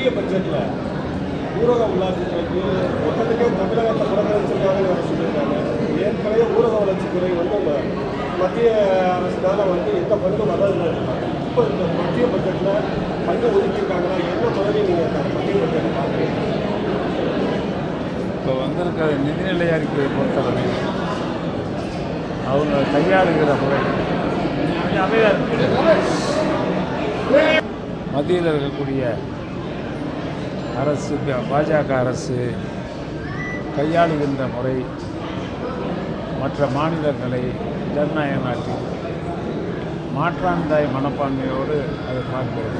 மத்திய பட்ஜெட்டில் ஊரக உள்ளாட்சித்துறைக்கு மொத்தத்துக்கே தமிழகத்தை புறக்கணிச்சிருக்காங்கன்னு அவர் சொல்லியிருக்காங்க. ஏற்கனவே ஊரக வளர்ச்சித்துறை மத்திய அரசுனால எந்த பங்கு வர்றதில்லை. இப்போ இந்த மத்திய பட்ஜெட்டில் பங்கு ஒதுக்கியிருக்காங்கன்னா என்ன மாதிரி நீங்கள் மத்திய பட்ஜெட்டை பார்க்குறீங்க? இப்போ வந்திருக்கிற நிதிநிலை அறிக்கையை பொறுத்தவரை அவங்க கையாளுகிற முறை மத்தியில் இருக்கக்கூடிய அரசு, பாஜக அரசு கையாளுகின்ற முறை மற்ற மாநிலங்களை ஜனநாயக நாட்டில் மாற்றாந்தாய் மனப்பான்மையோடு அதை பார்க்கிறது.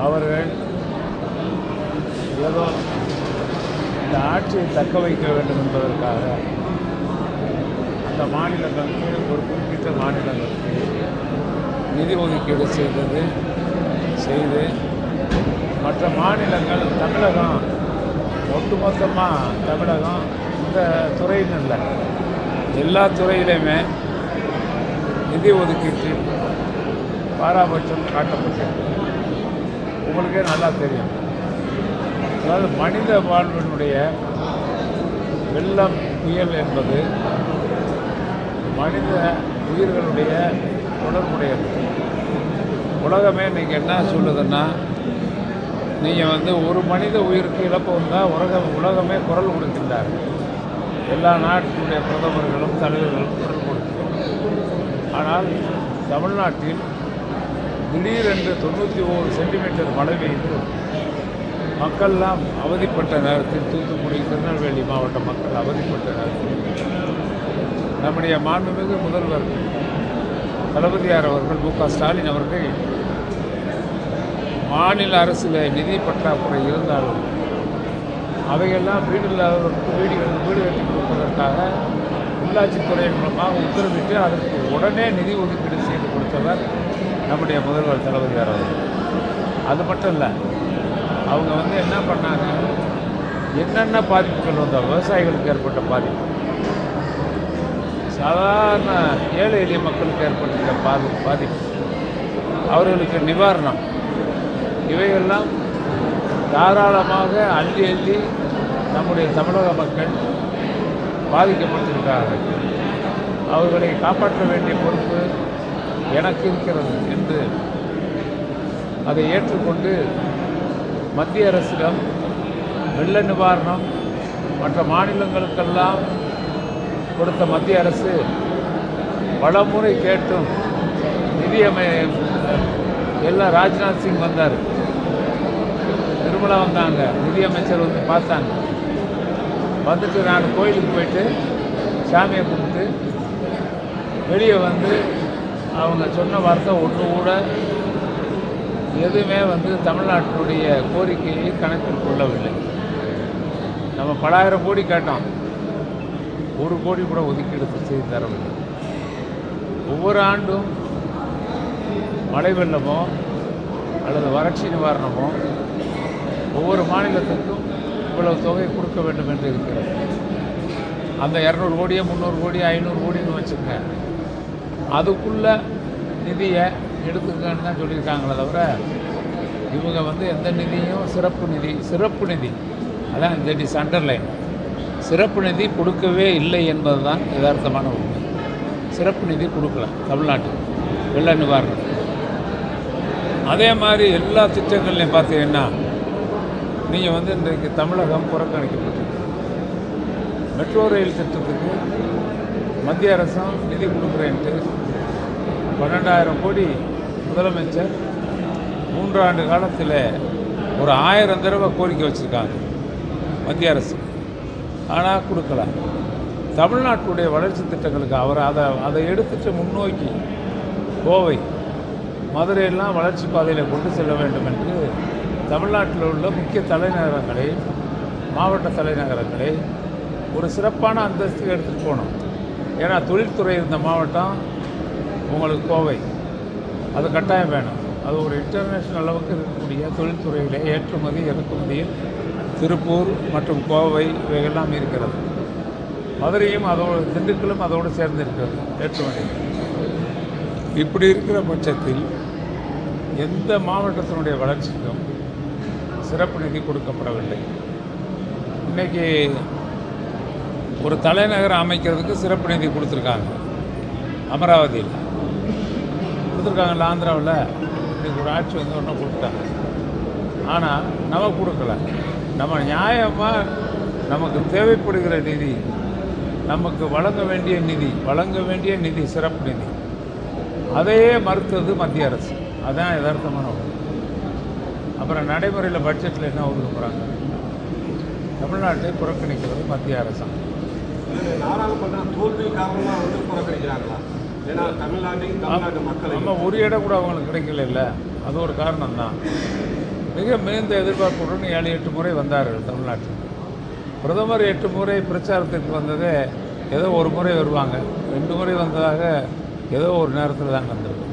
அவர்கள் ஏதோ இந்த ஆட்சியை தக்க வைக்க வேண்டும் என்பதற்காக அந்த மாநிலங்களுக்கு, ஒரு குறிப்பிட்ட மாநிலங்களுக்கு நிதி ஒதுக்கீடு செய்து மற்ற மாநிலங்கள், தமிழகம் ஒட்டுமொத்தமாக தமிழகம் இந்த துறைன்னு இல்லை, எல்லா துறையிலையுமே நிதி ஒதுக்கீட்டில் பாராபட்சம் காட்டப்பட்டிருக்கு. உங்களுக்கே நல்லா தெரியும். அதாவது மனித வாழ்வினுடைய வெள்ளம், புயல் என்பது மனித உயிர்களுடைய தொடர்புடையது. உலகமே இன்றைக்கி என்ன சொல்லுதுன்னா, நீங்கள் ஒரு மனித உயிருக்கு இழப்பு வந்தால் உலகமே குரல் கொடுக்கின்றார். எல்லா நாட்டினுடைய பிரதமர்களும் தலைவர்களும் குரல் கொடுக்கிறார். ஆனால் தமிழ்நாட்டில் திடீரென்று 91 சென்டிமீட்டர் மழை பெய்து மக்கள்லாம் அவதிப்பட்ட நேரத்தில், தூத்துக்குடி, திருநெல்வேலி மாவட்ட மக்கள் அவதிப்பட்ட நேரத்தில் நம்முடைய மாண்புமிகு முதல்வர் தளபதியார் அவர்கள், மு.க. ஸ்டாலின் அவர்கள், மாநில அரசில் நிதி பற்றாக்குறை இருந்தாலும் அவையெல்லாம் வீடு இல்லாதவர்களுக்கு வீடு கட்டி கொடுப்பதற்காக உள்ளாட்சித்துறை மூலமாக உத்தரவிட்டு அதற்கு உடனே நிதி ஒதுக்கீடு செய்து கொடுத்தவர் நம்முடைய முதல்வர் தளபதியார் அவர்கள். அது மட்டும் இல்லை, அவங்க என்ன பண்ணாங்க, என்னென்ன பாதிப்புகள் வந்தால் விவசாயிகளுக்கு ஏற்பட்ட பாதிப்பு, சாதாரண ஏழை எளிய மக்களுக்கு ஏற்பட்டிருக்கிற பாதிப்பு, அவர்களுக்கு நிவாரணம், இவையெல்லாம் தாராளமாக அள்ளி நம்முடைய தமிழக மக்கள் பாதிக்கப்பட்டிருக்கிறார்கள். அவர்களை காப்பாற்ற வேண்டிய பொறுப்பு எனக்கு இருக்கிறது என்று அதை ஏற்றுக்கொண்டு மத்திய அரசிடம் வெள்ள நிவாரணம் மற்ற மாநிலங்களுக்கெல்லாம் கொடுத்த மத்திய அரசு பலமுறை கேட்டும் எல்லாம் ராஜ்நாத் சிங் வந்தார், நிர்மலா வந்தாங்க, நிதியமைச்சர் பார்த்தாங்க. வந்துட்டு நான் கோயிலுக்கு போயிட்டு சாமியை கும்பிட்டு வெளியே அவங்க சொன்ன வார்த்தை ஒன்று கூட எதுவுமே தமிழ்நாட்டினுடைய கோரிக்கையை கணக்கில் கொள்ளவில்லை. நம்ம பலாயிரம் கோடி கேட்டோம், 1 கோடி கூட ஒதுக்கீடு செய்து தரவில்லை. ஒவ்வொரு ஆண்டும் மழை வெள்ளமோ அல்லது வறட்சி நிவாரணமோ ஒவ்வொரு மாநிலத்துக்கும் இவ்வளவு தொகை கொடுக்க வேண்டும் என்று இருக்கிறது. அந்த 200 கோடியோ 300 கோடி 500 கோடின்னு வச்சுக்கோங்க, அதுக்குள்ள நிதியை எடுத்துக்கன்னு தான் சொல்லியிருக்காங்களே தவிர இவங்க எந்த நிதியும் சிறப்பு நிதி அதான் தட் இஸ் அண்டர்லைன், சிறப்பு நிதி கொடுக்கவே இல்லை என்பது தான் யதார்த்தமான உண்மை. சிறப்பு நிதி கொடுக்கல தமிழ்நாட்டுக்கு வெள்ள நிவாரணம். அதே மாதிரி எல்லா திட்டங்கள்லையும் பார்த்தீங்கன்னா நீங்கள் இன்றைக்கு தமிழகம் புறக்கணிக்கப்பட்டிருக்கு. மெட்ரோ ரயில் திட்டத்துக்கு மத்திய அரசும் நிதி கொடுக்குறேன்ட்டு 12,000 கோடி முதலமைச்சர் 3 ஆண்டு காலத்தில் ஒரு 1000 தடவை கோரிக்கை வச்சுருக்காங்க மத்திய அரசு, ஆனால் கொடுக்கல. தமிழ்நாட்டுடைய வளர்ச்சி திட்டங்களுக்கு அவர் அதை எடுத்துட்டு முன்னோக்கி கோவை, மதுரையெல்லாம் வளர்ச்சி பாதையில் கொண்டு செல்ல வேண்டும் என்று தமிழ்நாட்டில் உள்ள முக்கிய தலைநகரங்களை, மாவட்ட தலைநகரங்களை ஒரு சிறப்பான அந்தஸ்துக்கு எடுத்துகிட்டு போகணும். ஏன்னா தொழில்துறை இருந்த மாவட்டம் உங்களுக்கு கோவை, அது கட்டாயம் வேணும். அது ஒரு இன்டர்நேஷ்னல் அளவுக்கு இருக்கக்கூடிய தொழில்துறையிலே ஏற்றுமதி இறக்குமதியில் திருப்பூர் மற்றும் கோவை இவையெல்லாம் இருக்கிறது. மதுரையும் அதோடு, திண்டுக்கலும் அதோடு சேர்ந்து இருக்கிறது ஏற்றுமதி. இப்படி இருக்கிற பட்சத்தில் எந்த மாவட்டத்தினுடைய வளர்ச்சிக்கும் சிறப்பு நிதி கொடுக்கப்படவில்லை. இன்றைக்கி ஒரு தலைநகரம் அமைக்கிறதுக்கு சிறப்பு நிதி கொடுத்துருக்காங்க. அமராவதியில் கொடுத்துருக்காங்கல்ல, ஆந்திராவில் இன்றைக்கி ஒரு ஆட்சி வந்து ஒன்றும் கொடுத்துட்டாங்க. ஆனால் நமக்கு கொடுக்கல. நம்ம நியாயமாக நமக்கு தேவைப்படுகிற நிதி, நமக்கு வழங்க வேண்டிய நிதி சிறப்பு நிதி, அதையே மறுத்தது மத்திய அரசு. அதுதான் யதார்த்தமான ஒன்று. அப்புறம் நடைமுறையில் பட்ஜெட்டில் என்ன ஒதுக்க போகிறாங்க? தமிழ்நாட்டை புறக்கணிக்கிறது மத்திய அரசாங்கம். நாடாளுமன்ற தோல்வி காரணமாக வந்து புறக்கணிக்கிறாங்களா? ஏன்னா தமிழ்நாட்டு மக்கள் நம்ம ஒரு இடம் கூட அவங்களுக்கு கிடைக்கல இல்லை, அது ஒரு காரணம் தான். மிக மிகுந்த எதிர்பார்ப்புடன் 7-8 முறை வந்தார்கள் தமிழ்நாட்டில். பிரதமர் 8 முறை பிரச்சாரத்திற்கு வந்ததே ஏதோ ஒரு முறை வருவாங்க, 2 முறை வந்ததாக ஏதோ ஒரு நேரத்தில் தான் வந்திருக்கு.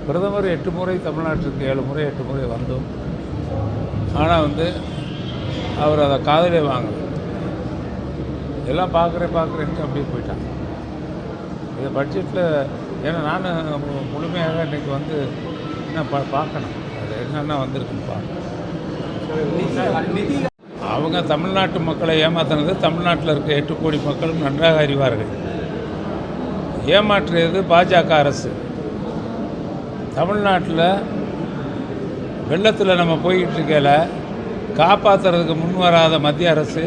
பிரதமர் 8 முறை தமிழ்நாட்டிற்கு 7 முறை 8 முறை வந்தோம். ஆனால் வந்து அவர் அதை காதலே வாங்கல. எல்லாம் பார்க்குறேன்ட்டு அப்படியே போயிட்டாங்க. இதை பட்ஜெட்டில் ஏன்னா நான் முழுமையாக இன்றைக்கி வந்து இன்னும் பார்க்கணும் அது என்னென்ன வந்திருக்குன்னு பார்க்கணும். அவங்க தமிழ்நாட்டு மக்களை ஏமாற்றினது தமிழ்நாட்டில் இருக்க 8 கோடி மக்களும் நன்றாக அறிவார்கள். ஏமாற்றியது பாஜக அரசு. தமிழ்நாட்டில் வெள்ளத்தில் நம்ம போய்கிட்டு இருக்கையில் காப்பாற்றுறதுக்கு முன் வராத மத்திய அரசு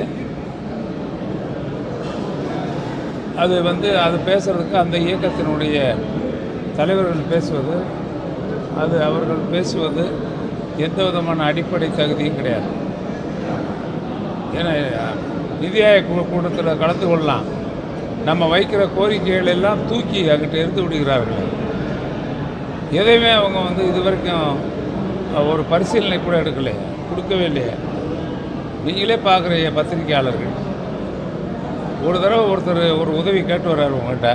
அது பேசுகிறதுக்கு அந்த இயக்கத்தினுடைய தலைவர்கள் பேசுவது, அவர்கள் பேசுவது எந்த விதமான அடிப்படை தகுதியும் கிடையாது. ஏன்னா நிதி ஆயோக் கூட்டத்தில் கலந்து கொள்ளலாம், நம்ம வைக்கிற கோரிக்கைகள் எல்லாம் தூக்கி அங்கிட்ட இருந்து விடுகிறார்கள். எதையுமே அவங்க வந்து இது வரைக்கும் ஒரு பரிசீலனை கூட எடுக்கலையே, கொடுக்கவே இல்லையே. நீங்களே பார்க்குறீங்க பத்திரிகையாளர்கள், ஒரு தடவை ஒருத்தர் ஒரு உதவி கேட்டு வர்றாரு உங்கள்கிட்ட,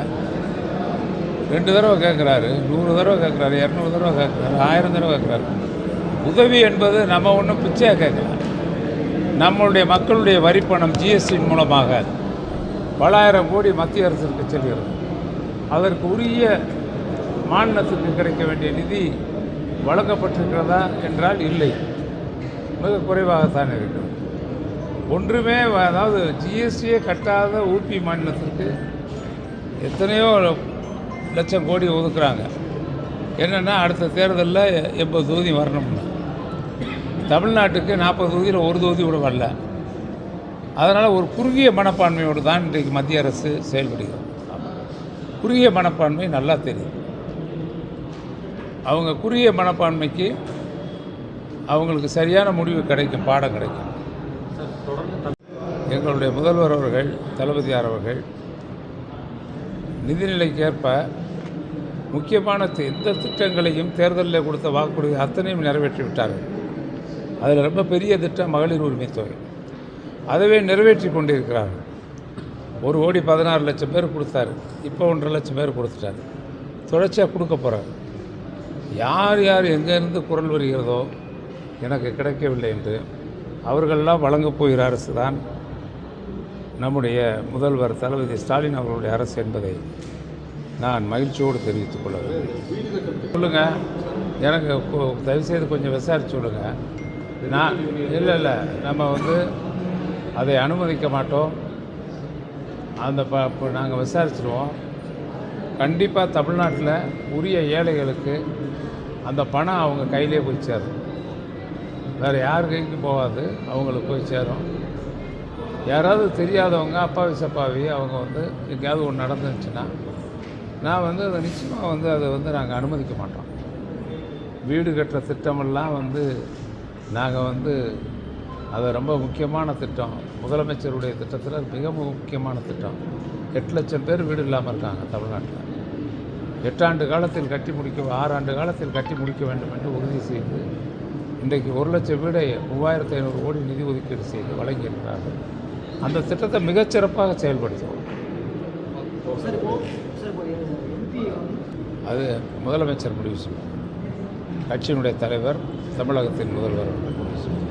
2 தடவை கேட்குறாரு, 100 தடவை கேட்குறாரு, 200 தடவை கேட்குறாரு, 1000 தடவை கேட்குறாரு. உதவி என்பது நம்ம ஒன்றும் பிச்சையாக கேட்கலாம். நம்மளுடைய மக்களுடைய வரிப்பணம் ஜிஎஸ்டியின் மூலமாக பல ஆயிரம் கோடி மத்திய அரசிற்கு செல்கிறது. அதற்கு உரிய மாநிலத்துக்கு கிடைக்க வேண்டிய நிதி வழங்கப்பட்டிருக்கிறதா என்றால் இல்லை, மிக குறைவாகத்தான் இருக்கிறது. ஒன்றுமே அதாவது ஜிஎஸ்டியே கட்டாத ஊபி மாநிலத்திற்கு எத்தனையோ லட்சம் கோடி ஒதுக்குறாங்க. என்னென்னா அடுத்த தேர்தலில் 80 தொகுதி வரணும்னா, தமிழ்நாட்டுக்கு 40 தொகுதியில் ஒரு தொகுதி கூட வரல. அதனால் ஒரு குறுகிய மனப்பான்மையோடு தான் இன்றைக்கு மத்திய அரசு செயல்படுகிறது. குறுகிய மனப்பான்மை நல்லா தெரியும். அவங்க குறுகிய மனப்பான்மைக்கு அவங்களுக்கு சரியான முடிவு கிடைக்கும், பாடம் கிடைக்கும். எங்களுடைய முதல்வர் அவர்கள், தளபதியார் அவர்கள் நிதிநிலைக்கேற்ப முக்கியமான எந்த திட்டங்களையும் தேர்தலில் கொடுத்த வாக்குறுதி அத்தனையும் நிறைவேற்றி விட்டார்கள். அதில் ரொம்ப பெரிய திட்டம் மகளிர் உரிமை தொகை, அதவே நிறைவேற்றி கொண்டிருக்கிறார்கள். 1,16,00,000 பேர் கொடுத்தாரு, இப்போ 1,50,000 பேர் கொடுத்துட்டாரு, தொடர்ச்சியாக கொடுக்க போகிறார். யார் யார் எங்கேருந்து குரல் வருகிறதோ எனக்கு கிடைக்கவில்லை என்று அவர்களெல்லாம் வழங்கப் போகிற அரசு தான் நம்முடைய முதல்வர் தளபதி ஸ்டாலின் அவர்களுடைய அரசு என்பதை நான் மகிழ்ச்சியோடு தெரிவித்துக் கொள்ள வேண்டும். சொல்லுங்கள், எனக்கு தயவுசெய்து கொஞ்சம் விசாரிச்சு சொல்லுங்கள். நான் இல்லை நம்ம வந்து அதை அனுமதிக்க மாட்டோம். இப்போ நாங்கள் விசாரிச்சிடுவோம். கண்டிப்பாக தமிழ்நாட்டில் உரிய ஏழைகளுக்கு அந்த பணம் அவங்க கையிலே போய் சேரும், வேறு யார் கைக்கு போகாது, அவங்களுக்கு போய் சேரும். யாராவது தெரியாதவங்க அப்பாவி சப்பாவி அவங்க வந்து எங்கேயாவது ஒன்று நடந்துச்சுன்னா நான் வந்து அதை நிச்சயமாக வந்து அதை வந்து நாங்கள் அனுமதிக்க மாட்டோம். வீடு கட்டுற திட்டமெல்லாம் வந்து நாங்கள் வந்து அது ரொம்ப முக்கியமான திட்டம். முதலமைச்சருடைய திட்டத்தில் மிக முக்கியமான திட்டம். 8 லட்சம் பேர் வீடு இல்லாமல் இருக்காங்க தமிழ்நாட்டில். 8 ஆண்டு காலத்தில் கட்டி முடிக்க 6 ஆண்டு காலத்தில் கட்டி முடிக்க வேண்டும் என்று உறுதி செய்து இன்றைக்கு 1 லட்சம் வீடை 3500 கோடி நிதி ஒதுக்கீடு செய்து வழங்கியிருக்கிறார்கள். அந்த திட்டத்தை மிகச்சிறப்பாக செயல்படுத்துவோம். அது முதலமைச்சர் முடிவு செய்வார். கட்சியினுடைய தலைவர், தமிழகத்தின் முதல்வர் முடிவு செய்வார்.